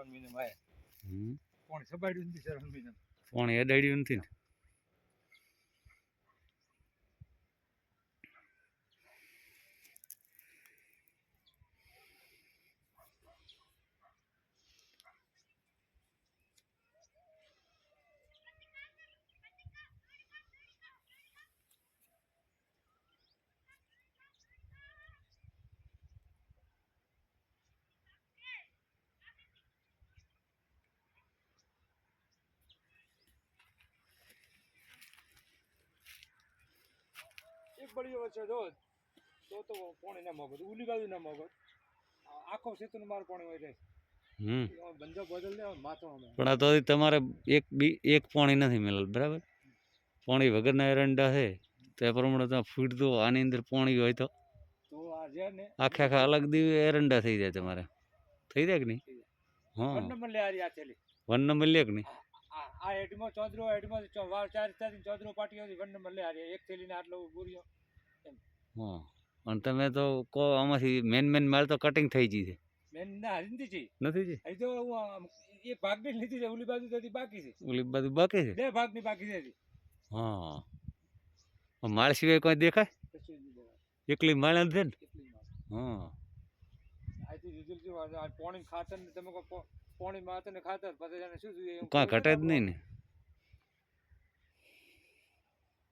શ્રાવણ મહિને વાય હમ કોણ સબાડ્યું નથી શ્રાવણ મહિને પણ એડાડ્યું નથી ને એક બળી વચ્ચે જો તો પાણી ના મગજ ઉલી બાજુ ના મગજ આખો સેતુનો માર પાણી હોય જાય બંધો બદલ લે માથો અમે પણ આ તો તમારે એક પાણી નથી મેળલ બરાબર પાણી વગરના એરંડા છે તે પ્રમાણે તમે ફૂટ દો આની અંદર પાણી હોય તો આ છે ને આખા અલગ દી એરંડા થઈ જાય તમારે થઈ જાય કે નહીં હા 1 નંબર લે આ થેલી 1 નંબર લે કે નહીં આ હેડમાં ચોદરો હેડમાં વાર 4 ચોદરો પાટી હતી 1 નંબર લે આ એક થેલીને આટલો બોરિયો હા અને તમે તો કહો આમાંથી મેન માલ તો કટિંગ થઈ ગઈ છે મેન ના નથી જી નથી જી અહીં તો એક ભાગની લીધી છે ઓલી બાજુ તો બાકી છે ઓલી બાજુ બાકી છે 2 ભાગની બાકી છે હજી. હા માળ સિવાય કોઈ દેખાય કશું નહીં દેવાય. એકલી માળ જ છે ને એટલી માં હા આથી રિઝલ્ટ જો આ પાણી ખાતર ને તમે કહો પાણી માતર ને ખાતર પછી એને શું જોઈએ કાં ઘટે જ નહીં ને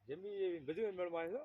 જમી એવી બધું મેળમાં છે.